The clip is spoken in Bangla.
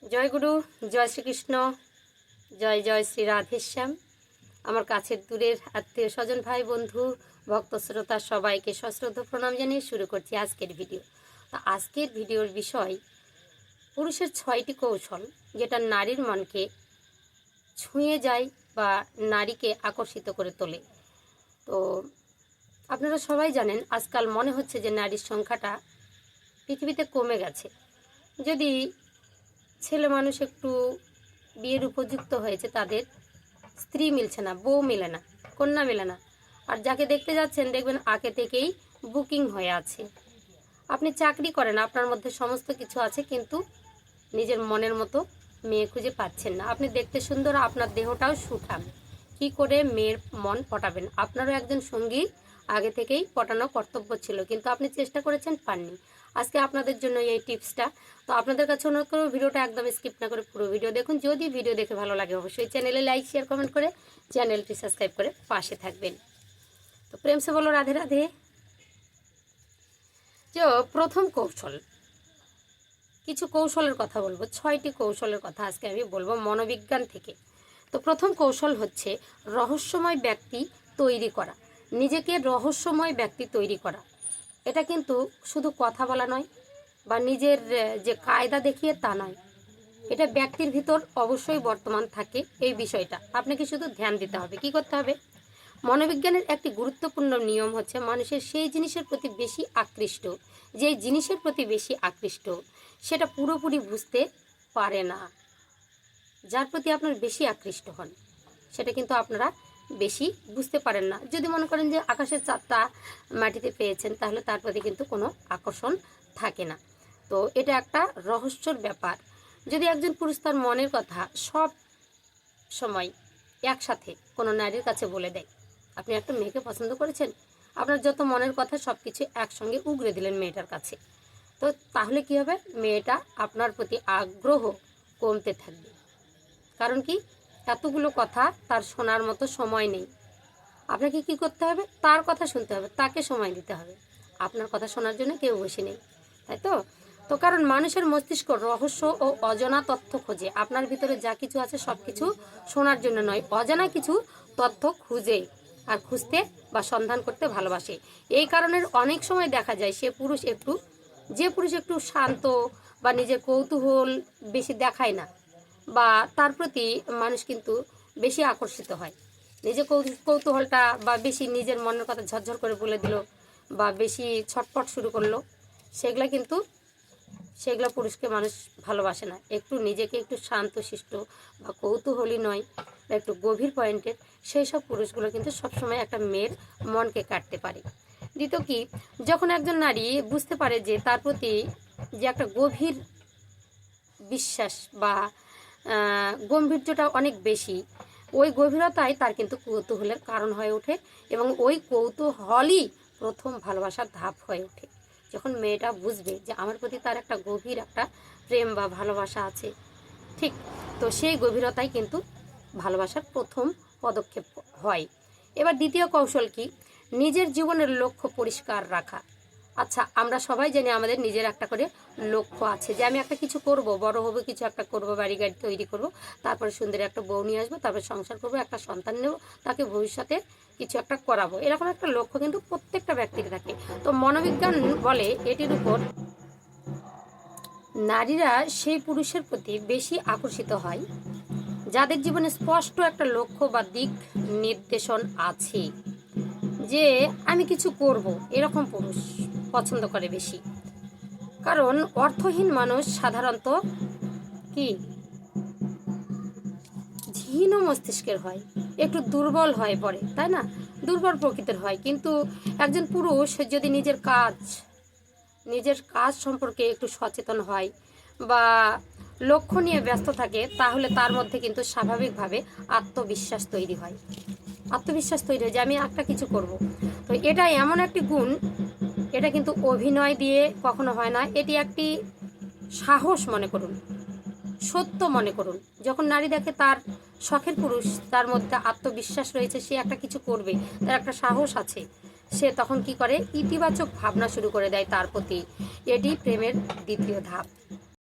জয় গুরু, জয় শ্রীকৃষ্ণ, জয় জয় শ্রী রাধেশ্যাম। আমার কাছের দূরের আত্মীয় স্বজন, ভাই বন্ধু, ভক্ত শ্রোতা সবাইকে সশ্রদ্ধ প্রণাম জানিয়ে শুরু করছি আজকের ভিডিও। তা আজকের ভিডিওর বিষয় পুরুষের 6টি কৌশল যেটা নারীর মনকে ছুঁয়ে যায় বা নারীকে আকর্ষিত করে তোলে। তো আপনারা সবাই জানেন আজকাল মনে হচ্ছে যে নারীর সংখ্যাটা পৃথিবীতে কমে গেছে। যদি ছেলে মানুষ একটু বিয়ের উপযুক্ত হয়েছে, তাদের স্ত্রী মিলছে না, বউ মেলে না, কন্যা মেলে না। আর যাকে দেখতে যাচ্ছেন দেখবেন আগে থেকেই বুকিং হয়ে আছে। আপনি চাকরি করেন, আপনার মধ্যে সমস্ত কিছু আছে, কিন্তু নিজের মনের মতো মেয়ে খুঁজে পাচ্ছেন না। আপনি দেখতে সুন্দর, আপনার দেহটাও সুঠাম, কি করে মেয়ের মন পটাবেন? আপনারও একজন সঙ্গী আগে থেকেই পটানো কর্তব্য ছিল, কিন্তু আপনি চেষ্টা করেছেন, পাননি। আজকে আপনাদের জন্য এই টিপসটা। তো আপনাদের কাছে অনুরোধ করব ভিডিওটা একদম স্কিপ না করে পুরো ভিডিও দেখুন। যদি ভিডিও দেখে ভালো লাগে অবশ্যই চ্যানেলে লাইক, শেয়ার, কমেন্ট করে চ্যানেলটি সাবস্ক্রাইব করে পাশে থাকবেন। তো প্রেম সে বলো রাধে রাধে। যে প্রথম কৌশল, কিছু কৌশলের কথা বলবো, 6টি কৌশলের কথা আজকে আমি বলবো মনোবিজ্ঞান থেকে। তো প্রথম কৌশল হচ্ছে রহস্যময় ব্যক্তি তৈরি করা। নিজেকে রহস্যময় ব্যক্তি তৈরি করা। এটা কিন্তু শুধু কথা বলা নয় বা নিজের যে কায়দা দেখিয়ে তা নয়, এটা ব্যক্তির ভিতর অবশ্যই বর্তমান থাকে। এই বিষয়টা আপনাকে শুধু ধ্যান দিতে হবে। কি করতে হবে? মনোবিজ্ঞানের একটি গুরুত্বপূর্ণ নিয়ম হচ্ছে মানুষের সেই জিনিসের প্রতি বেশি আকৃষ্ট, যে জিনিসের প্রতি বেশি আকৃষ্ট সেটা পুরোপুরি বুঝতে পারে না। যার প্রতি আপনার বেশি আকৃষ্ট হন সেটা কিন্তু আপনারা বেশি বুঝতে পারেন না। যদি মনে করেন যে আকাশের চাঁদটা মাটিতে পেয়েছেন, তাহলে তার প্রতি কিন্তু কোনো আকর্ষণ থাকে না। তো এটা একটা রহস্যর ব্যাপার। যদি একজন পুরুষ তার মনের কথা সব সময় একসাথে কোনো নারীর কাছে বলে দেয়, আপনি একটা মেয়েকে পছন্দ করেছেন, আপনার যত মনের কথা সব কিছু একসঙ্গে উগরে দিলেন মেয়েটার কাছে, তো তাহলে কি হবে? মেয়েটা আপনার প্রতি আগ্রহ কমতে থাকবে। কারণ কি? এতগুলো কথা তার শোনার মতো সময় নেই। আপনাকে কি করতে হবে? তার কথা শুনতে হবে, তাকে সময় দিতে হবে। আপনার কথা শোনার জন্য কেউ বসে নেই, তাই তো? তো কারণ মানুষের মস্তিষ্ক রহস্য ও অজানা তথ্য খোঁজে। আপনার ভিতরে যা কিছু আছে সব কিছু শোনার জন্য নয়, অজানা কিছু তথ্য খুঁজে আর খুঁজতে বা সন্ধান করতে ভালোবাসে। এই কারণের অনেক সময় দেখা যায় যে পুরুষ একটু শান্ত বা নিজের কৌতূহল বেশি দেখায় না, বা তার প্রতি মানুষ কিন্তু বেশি আকর্ষিত হয়। নিজের কৌতূহলটা বা বেশি নিজের মনের কথা ঝরঝর করে বলে দিল বা বেশি ছটপট শুরু করলো, সেগুলো পুরুষকে মানুষ ভালোবাসে না। একটু নিজেকে একটু শান্ত শিষ্ট বা কৌতূহলী নয় বা একটু গভীর পয়েন্টের, সেই সব পুরুষগুলো কিন্তু সবসময় একটা মেয়ের মনকে কাটতে পারে। দ্বিতীয় কি, যখন একজন নারী বুঝতে পারে যে তার প্রতি যে একটা গভীর বিশ্বাস বা গম্ভীর্যটা অনেক বেশি, ওই গভীরতাই তার কিন্তু কৌতূহলের কারণ হয়ে ওঠে এবং ওই কৌতূহলই প্রথম ভালোবাসার ধাপ হয়ে ওঠে। যখন মেয়েটা বুঝবে যে আমার প্রতি তার একটা গভীর একটা প্রেম বা ভালোবাসা আছে, ঠিক, তো সেই গভীরতাই কিন্তু ভালোবাসার প্রথম পদক্ষেপ হয়। এবার দ্বিতীয় কৌশল কি? নিজের জীবনের লক্ষ্য পরিষ্কার রাখা। আচ্ছা, আমরা সবাই জানি আমাদের নিজের একটা করে লক্ষ্য আছে, যে আমি একটা কিছু করব, বড় হবো, কিছু একটা করব, বাড়ি গাড়ি তৈরি করব, তারপরে সুন্দর একটা বউ নিয়ে আসবো, তারপরে সংসার করবো, একটা সন্তান নেব, তাকে ভবিষ্যতে কিছু একটা করাবো। এরকম একটা লক্ষ্য কিন্তু প্রত্যেকটা ব্যক্তির থাকে। তো মনোবিজ্ঞান বলে এটির উপর নারীরা সেই পুরুষের প্রতি বেশি আকর্ষিত হয় যাদের জীবনে স্পষ্ট একটা লক্ষ্য বা দিক নির্দেশন আছে, যে আমি কিছু করব, এরকম পুরুষ পছন্দ করে বেশি। কারণ অর্থহীন মানুষ সাধারণত কি হীন মস্তিষ্কের হয়, একটু দুর্বল হয়ে পড়ে, তাই না? দুর্বল প্রকৃতির হয়। কিন্তু একজন পুরুষ যদি নিজের কাজ সম্পর্কে একটু সচেতন হয় বা লক্ষ্য নিয়ে ব্যস্ত থাকে, তাহলে তার মধ্যে কিন্তু স্বাভাবিকভাবে আত্মবিশ্বাস তৈরি হয়। আত্মবিশ্বাস তৈরি হয় যে আমি একটা কিছু করব। তো এটা এমন একটি গুণ, এটা কিন্তু অভিনয় দিয়ে কখনো হয় না। এটি একটি সাহস মনে করুন, সত্য মনে করুন। যখন নারী দেখে তার শখের পুরুষ, তার মধ্যে আত্মবিশ্বাস রয়েছে, সে একটা কিছু করবে, তার একটা সাহস আছে, সে তখন কি করে? ইতিবাচক ভাবনা শুরু করে দেয় তার প্রতি। এটি প্রেমের দ্বিতীয় ধাপ।